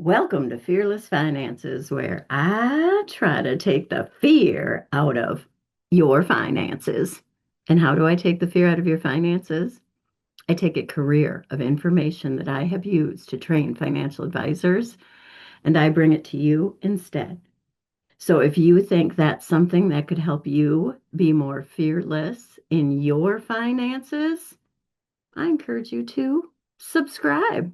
Welcome to Fearless Finances, where I try to take the fear out of your finances. And how do I take the fear out of your finances? I take a career of information that I have used to train financial advisors, and I bring it to you instead. So if you think that's something that could help you be more fearless in your finances, I encourage you to subscribe.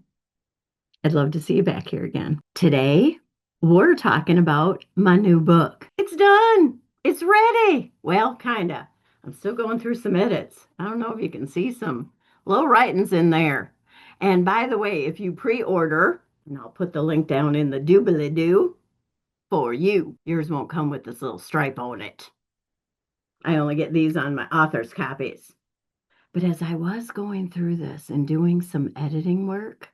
I'd love to see you back here again. Today, we're talking about my new book. It's done. It's ready. Well, kinda. I'm still going through some edits. I don't know if you can see some little writings in there. And by the way, if you pre-order, and I'll put the link down in the doobly-doo for you, yours won't come with this little stripe on it. I only get these on my author's copies. But as I was going through this and doing some editing work,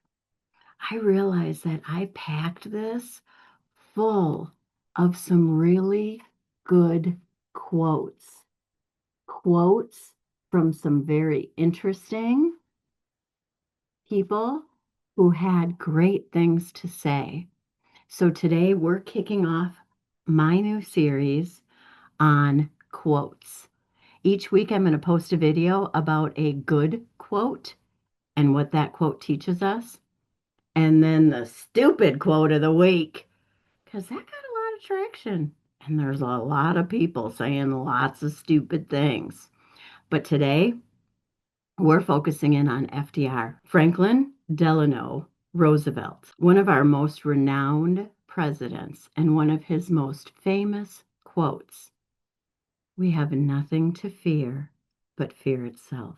I realized that I packed this full of some really good quotes. Quotes from some very interesting people who had great things to say. So today we're kicking off my new series on quotes. Each week I'm going to post a video about a good quote and what that quote teaches us. And then the stupid quote of the week, because that got a lot of traction. And there's a lot of people saying lots of stupid things. But today, we're focusing in on FDR, Franklin Delano Roosevelt, one of our most renowned presidents, and one of his most famous quotes: "We have nothing to fear but fear itself."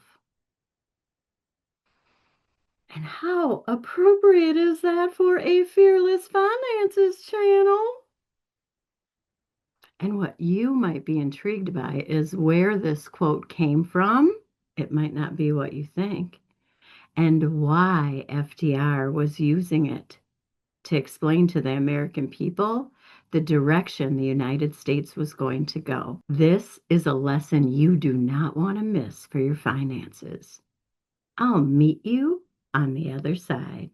And how appropriate is that for a Fearless Finances channel? And what you might be intrigued by is where this quote came from. It might not be what you think, and why FDR was using it to explain to the American people the direction the United States was going to go. This is a lesson you do not want to miss for your finances. I'll meet you on the other side.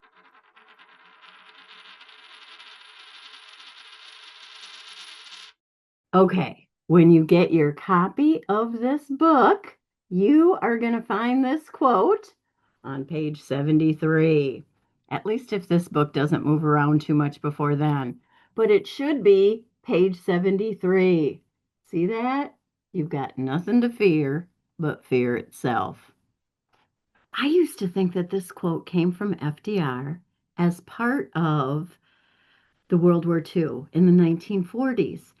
Okay, when you get your copy of this book, you are going to find this quote on page 73. At least if this book doesn't move around too much before then. But it should be page 73. See that? You've got nothing to fear but fear itself. I used to think that this quote came from FDR as part of the World War II in the 1940s.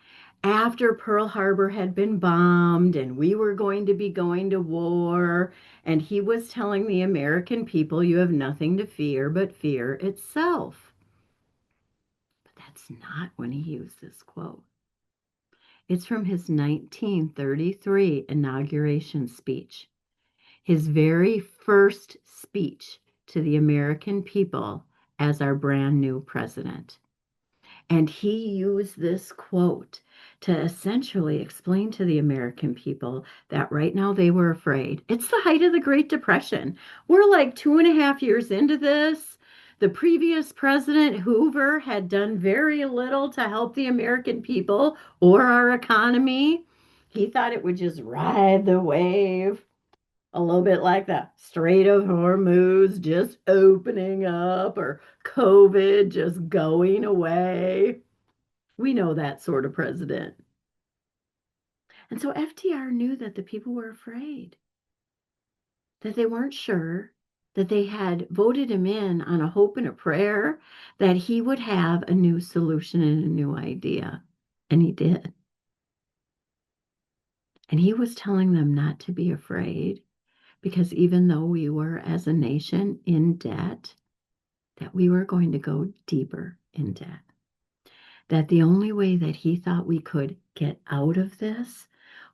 After Pearl Harbor had been bombed and we were going to be going to war, and he was telling the American people, you have nothing to fear but fear itself. But that's not when he used this quote. It's from his 1933 inauguration speech, his very first speech to the American people as our brand new president. And he used this quote to essentially explain to the American people that right now they were afraid. It's the height of the Great Depression. We're like 2.5 years into this. The previous president, Hoover, had done very little to help the American people or our economy. He thought it would just ride the wave, a little bit like the Strait of Hormuz just opening up or COVID just going away. We know that sort of president. And so FDR knew that the people were afraid, that they weren't sure, that they had voted him in on a hope and a prayer that he would have a new solution and a new idea. And he did. And he was telling them not to be afraid, because even though we were as a nation in debt, that we were going to go deeper in debt. That the only way that he thought we could get out of this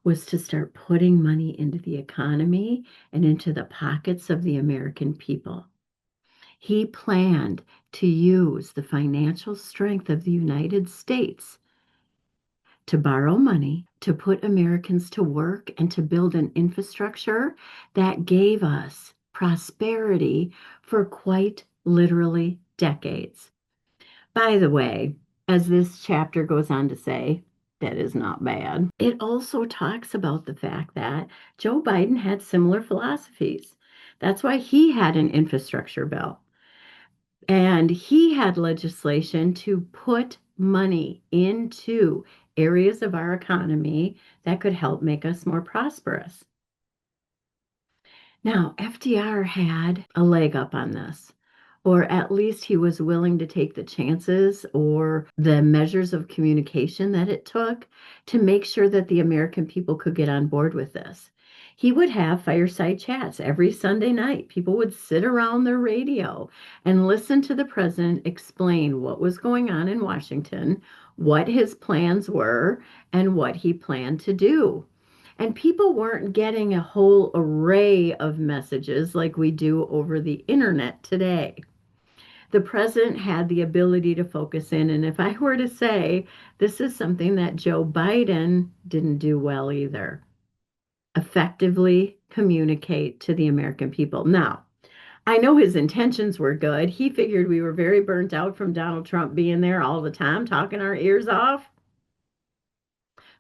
was to start putting money into the economy and into the pockets of the American people. He planned to use the financial strength of the United States to borrow money, to put Americans to work, and to build an infrastructure that gave us prosperity for quite literally decades. By the way, as this chapter goes on to say, that is not bad. It also talks about the fact that Joe Biden had similar philosophies. That's why he had an infrastructure bill. And he had legislation to put money into areas of our economy that could help make us more prosperous. Now, FDR had a leg up on this, or at least he was willing to take the chances or the measures of communication that it took to make sure that the American people could get on board with this. He would have fireside chats every Sunday night. People would sit around their radio and listen to the president explain what was going on in Washington, what his plans were, and what he planned to do. And people weren't getting a whole array of messages like we do over the internet today. The president had the ability to focus in. And if I were to say, this is something that Joe Biden didn't do well either, effectively communicate to the American people. Now, I know his intentions were good. He figured we were very burnt out from Donald Trump being there all the time, talking our ears off.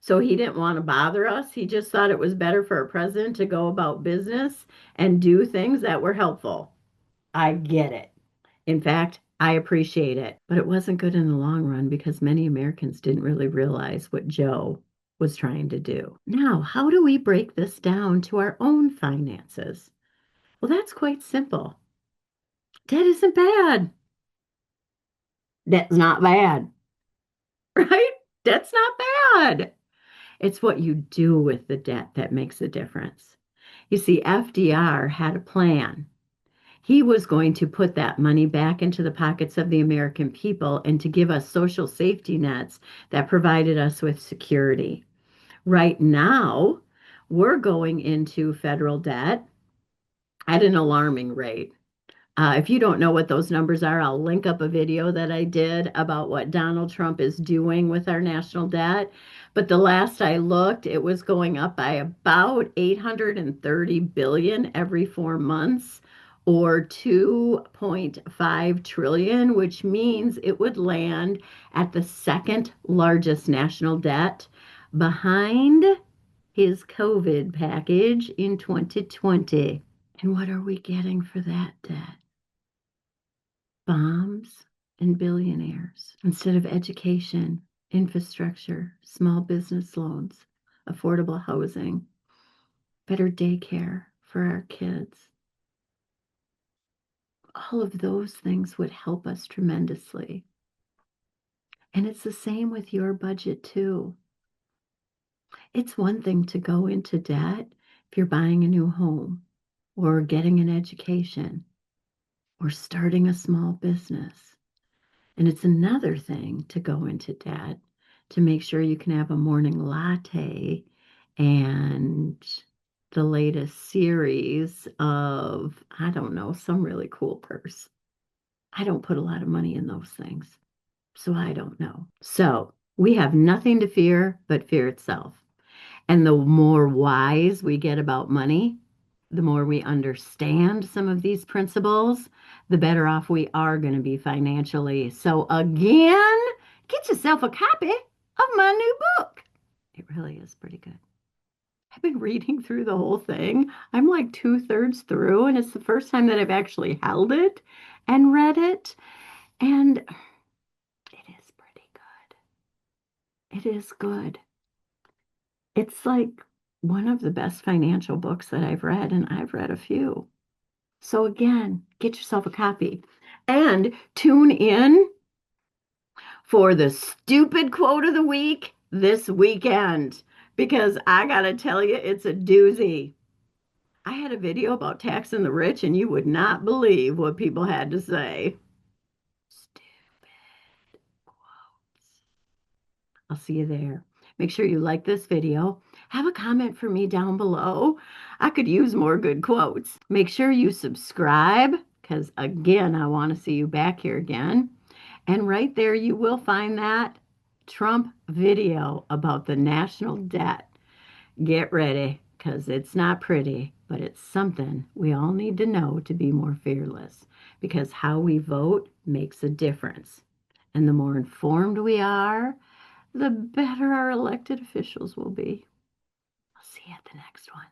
So he didn't want to bother us. He just thought it was better for a president to go about business and do things that were helpful. I get it. In fact, I appreciate it. But it wasn't good in the long run because many Americans didn't really realize what Joe was trying to do. Now, how do we break this down to our own finances? Well, that's quite simple. Debt isn't bad. Debt's not bad, right? Debt's not bad. It's what you do with the debt that makes a difference. You see, FDR had a plan. He was going to put that money back into the pockets of the American people and to give us social safety nets that provided us with security. Right now, we're going into federal debt at an alarming rate. If you don't know what those numbers are, I'll link up a video that I did about what Donald Trump is doing with our national debt. But the last I looked, it was going up by about 830 billion every 4 months or 2.5 trillion, which means it would land at the second largest national debt behind his COVID package in 2020. And what are we getting for that debt? Bombs and billionaires instead of education, infrastructure, small business loans, affordable housing, better daycare for our kids. All of those things would help us tremendously. And it's the same with your budget too. It's one thing to go into debt if you're buying a new home or getting an education or starting a small business. And it's another thing to go into debt to make sure you can have a morning latte and the latest series of, I don't know, some really cool purse. I don't put a lot of money in those things, so I don't know. So we have nothing to fear but fear itself. And the more wise we get about money, the more we understand some of these principles, the better off we are going to be financially. So, again, get yourself a copy of my new book. It really is pretty good. I've been reading through the whole thing. I'm like 2/3 through, and it's the first time that I've actually held it and read it. And it is pretty good. It is good. It's like one of the best financial books that I've read, and I've read a few. So again, get yourself a copy and tune in for the stupid quote of the week this weekend because I gotta tell you, it's a doozy. I had a video about taxing the rich, and you would not believe what people had to say. Stupid quotes. I'll see you there. Make sure you like this video. Have a comment for me down below. I could use more good quotes. Make sure you subscribe because, again, I want to see you back here again. And right there, you will find that Trump video about the national debt. Get ready because it's not pretty, but it's something we all need to know to be more fearless because how we vote makes a difference. And the more informed we are, the better our elected officials will be. I'll see you at the next one.